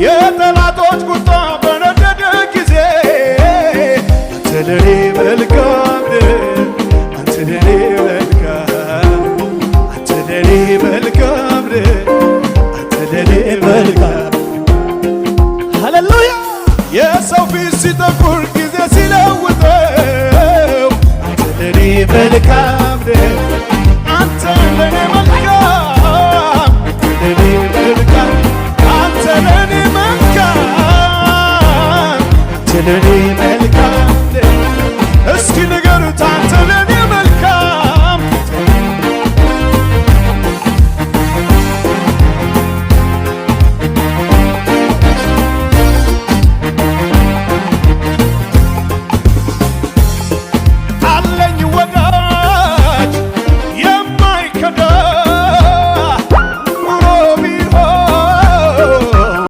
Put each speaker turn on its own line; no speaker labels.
የጠላቶች ቁጣ በነደደ ጊዜ አንተ ለኔ መልካም አንተ ለኔ መልካም አንተ ለኔ መልካም አንተ ለኔ መልካም ሃሌሉያ የሰው ፊት ሲጠቁር ጊዜ ሲለውጠው አንተ ለኔ መልካም አንተ ለኔ መልካም ለኔ መልካም አንተ ለኔ መልካም አንተ ለኔ መልካም